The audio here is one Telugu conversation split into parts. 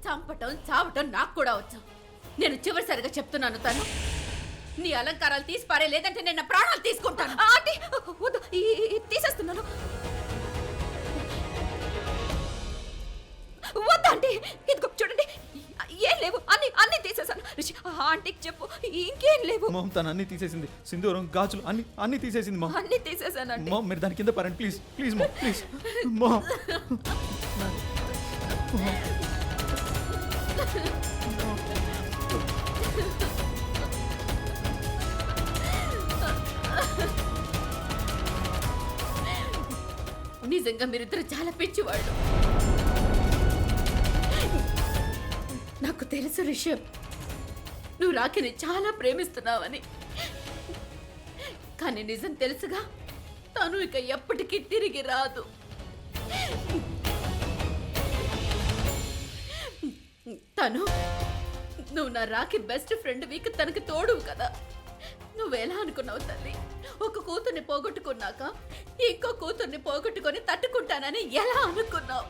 చంపటం చావటం నాకు కూడా వచ్చు. నేను చివరిసారిగా చెప్తున్నాను, తను నీ అలంకారాలు తీసి పారే, లేదంటే నేను నా ప్రాణాలు తీసుకుంటాను. ఆంటీ వద్దు, తీసేస్తున్నాను. వద్దు ఆంటీ, ఇదిగో చూడండి, ఏం లేవు, అన్ని తీసేసాను. ఆంటీకి చెప్పు, ఇంకేం లేవు. మామ్ తను అన్ని తీసేసింది, సింధూరం గాజులు అన్ని తీసేసింది మామ్. అన్ని తీసేసాను మామ్ మీరు దాని కింద పరండి please please ma'am please ma'am. నిజంగా మీరిద్దరు చాలా పిచ్చివాళ్ళు. నాకు తెలుసు రిషబ్, నువ్వు రాఖీని చాలా ప్రేమిస్తున్నావని. కానీ నిజం తెలుసుగా, తను ఇక ఎప్పటికీ తిరిగి రాదు. తను నువ్వు నా రాఖీ బెస్ట్ ఫ్రెండ్ వీక్ తనకి తోడువు కదా. నువ్వెలా అనుకున్నావు తల్లి? ఒక కూతుర్ని పోగొట్టుకున్నాక ఇంకో కూతుర్ని పోగొట్టుకొని తట్టుకుంటానని ఎలా అనుకున్నావు?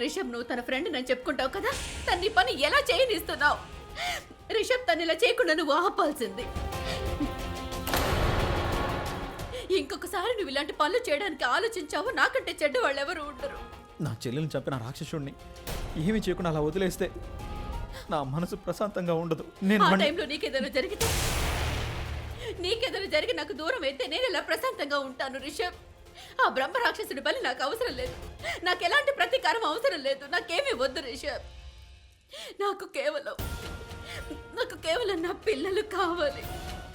రిషబ్, నువ్వు తన ఫ్రెండ్ నన్ను చెప్పుకుంటావు కదా, తన్ని పని ఎలా చేయనిస్తున్నావు? రిషబ్ తను ఇలా చేయకుండా నువ్వు ఆపాల్సింది. ఇంకొకసారి నువ్వు ఇలాంటి పనులు చేయడానికి ఆలోచించావు, నాకంటే చెడ్డ వాళ్ళు ఎవరు ఉండరు. నా చెల్లెల్ని చంపిన రాక్షసుడిని ఏమీ చేయకుండా అలా వదిలేస్తే నా మనసు ప్రశాంతంగా ఉండదు. ఆ టైంలో నీకేదైనా జరిగి నాకు దూరం అయితే నేను ఇలా ప్రశాంతంగా ఉంటాను రిషబ్. ఆ బ్రహ్మ రాక్షసుడి పని నాకు అవసరం లేదు. నాకు ఎలాంటి ప్రతీకారం అవసరం లేదు. నాకేమీ వద్దు రిషబ్. నాకు కేవలం నా పిల్లలు కావాలి.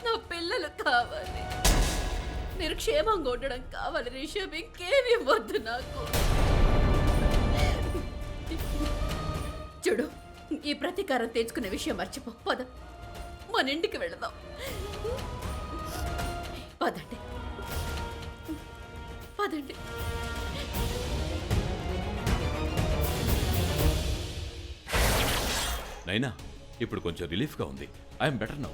నా పిల్లలు కావాలి. మీరు క్షేమంగా ఉండడం కావాలి రిషబ్. ఇంకేమీ వద్దు నాకు. చూడు, ఈ ప్రతీకారం తెచ్చుకునే విషయం మర్చిపో. మన ఇంటికి వెళదాం. పదండి. నైనా, ఇప్పుడు కొంచెం రిలీఫ్గా ఉంది. I'm better now.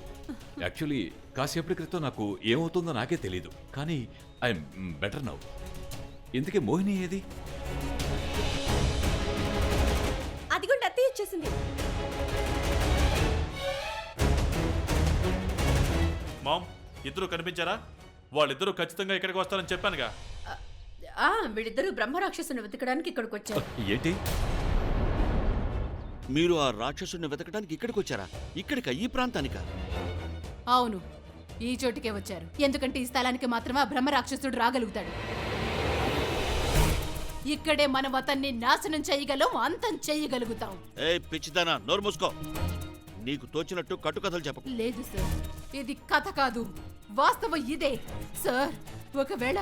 యాక్చువల్లీ కాసేపటి క్రితం నాకు ఏమవుతుందో నాకే తెలీదు, కానీ ఐఎమ్ బెటర్ నౌ. ఇంతకీ మోహిని ఏది? అదిగోండి, అత్తయ్య వచ్చేసింది. మామ్, ఇద్దరు కనిపించారా? వాళ్ళిద్దరూ ఖచ్చితంగా ఇక్కడికి వస్తారని చెప్పానుగా. వీళ్ళిద్దరూ బ్రహ్మరాక్షసుని వెతకడానికి ఇక్కడికి వచ్చారు. ఏంటి? మీరు ఆ రాక్షసుని వెతకడానికి ఇక్కడికి వచ్చారా? ఇక్కడికా? ఈ ప్రాంతానికా? అవును, ఈ చోటుకే వచ్చారు. ఎందుకంటే ఈ స్థలానికి మాత్రమే ఆ బ్రహ్మరాక్షసుడు రాగలుగుతాడు. ఇక్కడే మనం అతన్ని నాశనం చేయగలం, అంతం చేయగలుగుతాం. ఏ పిచ్చిదానా, నోరు మూసుకో. నీకు తోచినట్టు కట్టుకథలు చెప్పకు. లేదు సార్, ఇది కథ కాదు, వాస్తవం ఇదే సార్. ఒకవేళ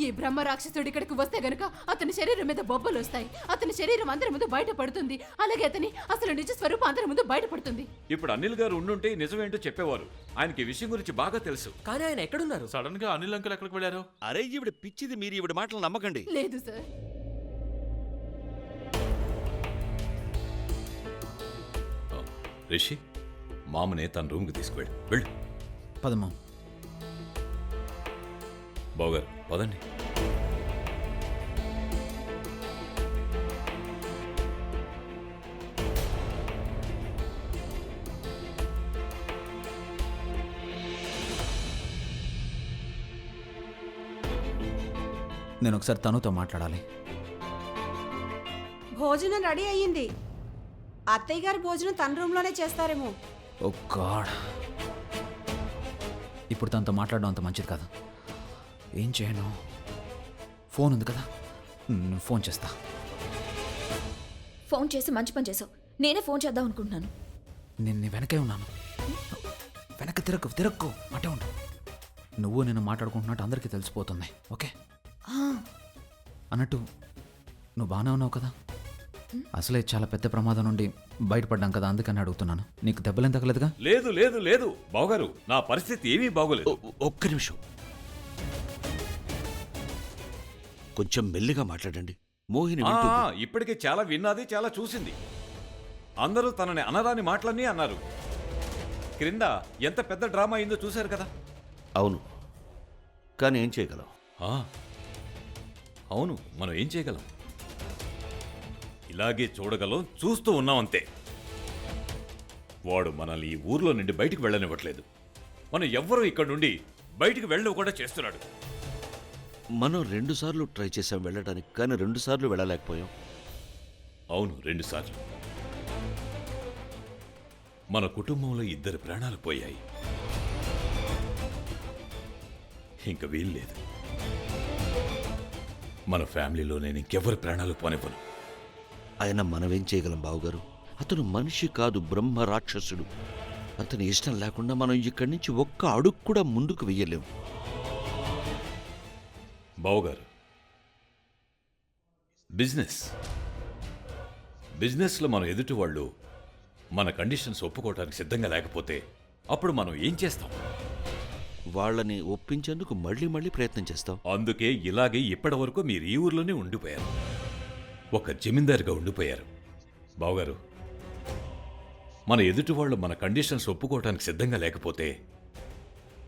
ఈ బ్రహ్మ రాక్షసుడు ఇక్కడికి వస్తే గనుక అతని శరీరం మీద బొబ్బలు వస్తాయి. అతని శరీరం అందరి ముందు బయటపడుతుంది. అలాగే అతని అసలు నిజ స్వరూపం అందరి ముందు బయటపడుతుంది. ఇప్పుడు అనిల్ గారు ఉండుంటే నిజమేంటో చెప్పేవారు. ఆయనకి ఈ విషయం గురించి బాగా తెలుసు. కానీ ఆయన ఎక్కడున్నారు? సడన్ గా అనిల్ అంకుల్ ఎక్కడికి వెళ్ళారు? అరే ఈవిడ పిచ్చిది, మీరు ఈవిడ మాటలు నమ్మకండి. లేదు సార్. రిషి, మామనే తన రూమ్కి తీసుకువెళ్ళు. వెళ్ళు. పదమ్మా. బావగారు పదండి. నేను ఒకసారి తనుతో మాట్లాడాలి. భోజనం రెడీ అయ్యింది. అత్తయ్య గారు భోజనం తన రూమ్లోనే చేస్తారేమో. ఓ గాడ్, ఇప్పుడు తనతో మాట్లాడడం అంత మంచిది కాదు. ఏం చేయను? ఫోన్ ఉంది కదా, ఫోన్ చేస్తా. ఫోన్ చేసి మంచి పని చేసావు. నేనే ఫోన్ చేద్దాం అనుకుంటున్నాను. నేను నీ వెనకే ఉన్నాను. వెనక తిరక్కు అటే ఉండు. నువ్వు నేను మాట్లాడుకుంటున్నట్టు అందరికీ తెలిసిపోతుంది. ఓకే అన్నట్టు నువ్వు బాగానే ఉన్నావు కదా? అసలే చాలా పెద్ద ప్రమాదం నుండి బయటపడ్డాం కదా, అందుకని అడుగుతున్నాను. నీకు దెబ్బలేం తగలేదుగా? లేదు లేదు లేదు బావగారు, నా పరిస్థితి ఏమీ బాగోలేదు. ఒక్క నిమిషం, కొంచెం మెల్లిగా మాట్లాడండి. మోహిని ఇప్పటికే చాలా విన్నది, చాలా చూసింది. అందరూ తనని అనరాని మాటలన్నీ అన్నారు. క్రింద ఎంత పెద్ద డ్రామా అయిందో చూశారు కదా. అవును, కానీ ఏం చేయగలం? అవును, మనం ఏం చేయగలం? ఇలాగే చూడగలం, చూస్తూ ఉన్నాం అంతే. వాడు మనల్ని ఈ ఊర్లో నుండి బయటికి వెళ్ళనివ్వట్లేదు. మనం ఎవ్వరూ ఇక్కడ నుండి బయటికి వెళ్ళకుండా చేస్తున్నాడు. మనం 2 సార్లు ట్రై చేసాం వెళ్ళడానికి, కానీ 2 సార్లు వెళ్ళలేకపోయాం. అవును, 2 సార్లు. మన కుటుంబంలో 2 ప్రాణాలు పోయాయి. ఇంక వీల్లేదు. మన ఫ్యామిలీలో నేను ఇంకెవరి ప్రాణాలు పోనివ్వను. అయినా మనమేం చేయగలం బావగారు? అతను మనిషి కాదు, బ్రహ్మ రాక్షసుడు. అతని ఇష్టం లేకుండా మనం ఇక్కడి నుంచి ఒక్క అడుగు కూడా ముందుకు వెయ్యలేం. బావుగారు, బిజినెస్లో మన ఎదుటి వాళ్ళు మన కండిషన్స్ ఒప్పుకోవడానికి సిద్ధంగా లేకపోతే అప్పుడు మనం ఏం చేస్తాం? వాళ్ళని ఒప్పించేందుకు మళ్ళీ మళ్ళీ ప్రయత్నం చేస్తాం. అందుకే ఇలాగే ఇప్పటి వరకు మీరు ఈ ఊర్లోనే ఉండిపోయారు, ఒక జమీందారుగా ఉండిపోయారు. బావుగారు, మన ఎదుటి వాళ్ళు మన కండిషన్స్ ఒప్పుకోవడానికి సిద్ధంగా లేకపోతే,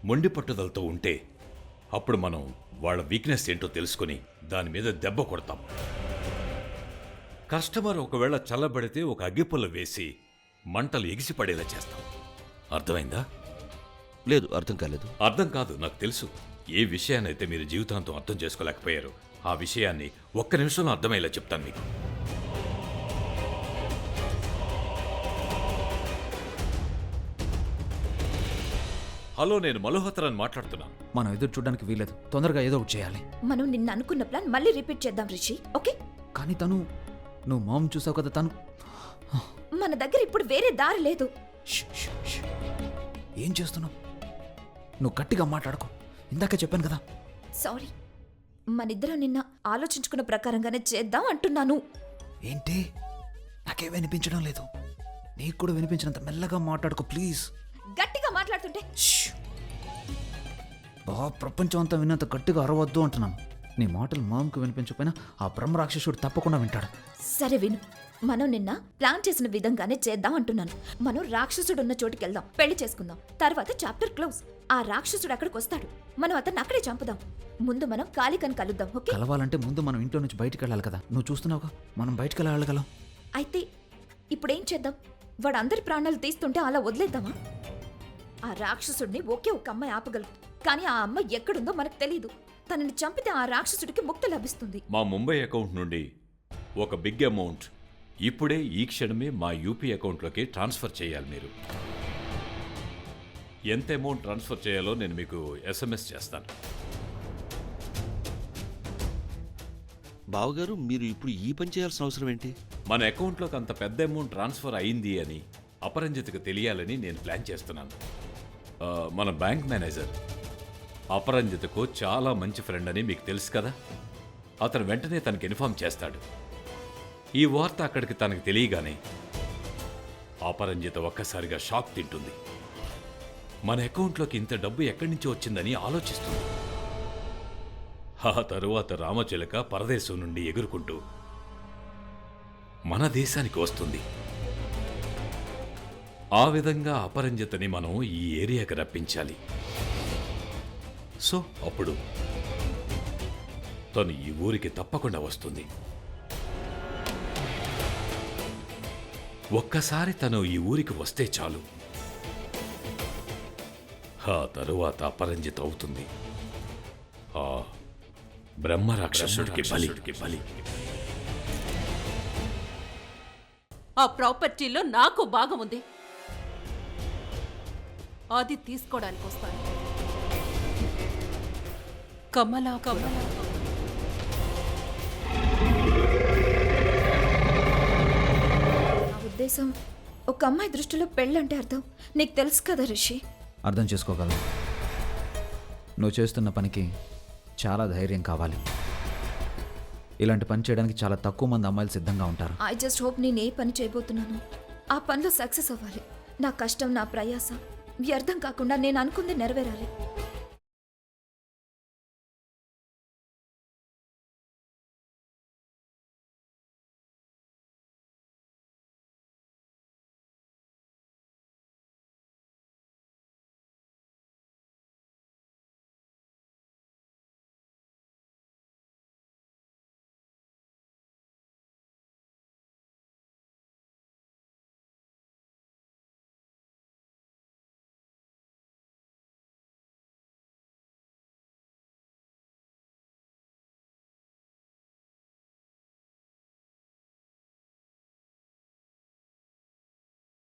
మొండి పట్టుదలతో ఉంటే, అప్పుడు మనం వాళ్ళ వీక్నెస్ ఏంటో తెలుసుకుని దాని మీద దెబ్బ కొడతాం. కస్టమర్ ఒకవేళ చల్లబడితే ఒక అగ్గిపుల్ల వేసి మంటలు ఎగిసిపడేలా చేస్తాం. అర్థమైందా? లేదు, అర్థం కాలేదు. అర్థం కాదు, నాకు తెలుసు. ఏ విషయాన్నైతే మీరు జీవితాంతం అర్థం చేసుకోలేకపోయారు, ఆ విషయాన్ని ఒక్క నిమిషంలో అర్థమయ్యేలా చెప్తాను మీకు. హలో, నేను మల్హోత్రాని మాట్లాడుతున్నాను. మనం ఎదురు చూడడానికి వీలేదు, తొందరగా ఏదో ఒకటి చేయాలి. మనం నిన్న అనుకున్న ప్లాన్ మళ్ళీ రిపీట్ చేద్దాం రిషి, ఓకే? కానీ నువ్వు మామ్ చూసావు కదా, తను మన దగ్గర ఇప్పుడు వేరే దారి లేదు. ష్, ష్, ష్. ఏం చేస్తున్నావు? నువ్వు గట్టిగా మాట్లాడుకో, ఇందాకే చెప్పాను కదా. సారీ, మనిద్దరం నిన్న ఆలోచించుకున్న ప్రకారంగానే చేద్దాం అంటున్నాను. ఏంటి? నాకేం వినిపించడం లేదు. నీకు కూడా వినిపించినంత మెల్లగా మాట్లాడుకో ప్లీజ్. గట్టిగా మాట్లాడుతుంటే ప్రపంచం అంతా విన్నంత గట్టిగా అరవద్దు అంటున్నాను. నీ మాటలు మామకు వినిపించకపోయినా ఆ బ్రహ్మరాక్షసుడు తప్పకుండా వింటాడు. సరే విను, మనం నిన్న ప్లాన్ చేసిన విధంగానే చేద్దాం అంటున్నాను. మనం రాక్షసుడు ఉన్న చోటుకి వెళ్దాం, పెళ్లి చేసుకుందాం, తర్వాత చాప్టర్ క్లోజ్. ఆ రాక్షసుడు అక్కడికి వస్తాడు, మనం అతన్ని అక్కడే చంపుదాం. ముందు మనం కాళికని కలుద్దాం, ఓకే? కలవాలంటే ముందు మనం ఇంట్లో నుంచి బయటికి వెళ్ళాలి కదా. నువ్వు చూస్తున్నావుగా, మనం బయటికి ఎలా వెళ్ళగలం? అయితే ఇప్పుడేం చేద్దాం? వాడు అందరి ప్రాణాలు తీస్తుంటే అలా వదిలేద్దామా? ఆ రాక్షసుడిని ఒకే ఒక అమ్మాయి ఆపగలదు, కానీ ఆ అమ్మాయి ఎక్కడుందో మనకు తెలీదు. తనని చంపితే ఆ రాక్షసుడికి ముక్తి లభిస్తుంది. మా ముంబై అకౌంట్ నుండి ఒక బిగ్ అమౌంట్ ఇప్పుడే ఈ క్షణమే మా యూపీ అకౌంట్లోకి ట్రాన్స్ఫర్ చేయాలి. మీరు ఎంత అమౌంట్ ట్రాన్స్ఫర్ చేయాలో నేను మీకు ఎస్ఎంఎస్ చేస్తాను. బావగారు, మీరు ఇప్పుడు ఈ పని చేయాల్సిన అవసరం ఏంటి? మన అకౌంట్లోకి అంత పెద్ద అమౌంట్ ట్రాన్స్ఫర్ అయింది అని అపరంజిత్కి తెలియాలని నేను ప్లాన్ చేస్తున్నాను. మన బ్యాంక్ మేనేజర్ అపరంజిత్కు చాలా మంచి ఫ్రెండ్ అని మీకు తెలుసు కదా. అతను వెంటనే తనకి ఇన్ఫార్మ్ చేస్తాడు. ఈ వార్త అక్కడికి తనకు తెలియగానే అపరంజిత ఒక్కసారిగా షాక్ తింటుంది. మన అకౌంట్లోకి ఇంత డబ్బు ఎక్కడి నుంచి వచ్చిందని ఆలోచిస్తుంది. ఆ తరువాత రామచిలక పరదేశం నుండి ఎగురుకుంటూ మన దేశానికి వస్తుంది. ఆ విధంగా అపరంజితని మనం ఈ ఏరియాకి రప్పించాలి. సో అప్పుడు తను ఈ ఊరికి తప్పకుండా వస్తుంది. ఒక్కసారి తను ఈ ఊరికి వస్తే చాలు, ఆ తరువాత అపరంజిత అవుతుంది ఆ బ్రహ్మరాక్షసుడికి బలి. ఆ ప్రాపర్టీలో నాకు భాగం ఉంది, అది తీసుకోవడానికి వస్తాను. కమలా. నా ఉద్దేశం, ఒక అమ్మాయి దృష్టిలో పెళ్ళంటే అర్థం నీకు తెలుసు కదా రిషి. అర్థం చేసుకోగలను. నువ్వు చేస్తున్న పనికి చాలా ధైర్యం కావాలి. ఇలాంటి పని చేయడానికి చాలా తక్కువ మంది అమ్మాయిలు సిద్ధంగా ఉంటారు. ఐ జస్ట్ హోప్ నేను ఏ పని చేయబోతున్నాను ఆ పనిలో సక్సెస్ అవ్వాలి. నా కష్టం, నా ప్రయాస వ్యర్థం కాకుండా నేను అనుకుంది నెరవేరాలి.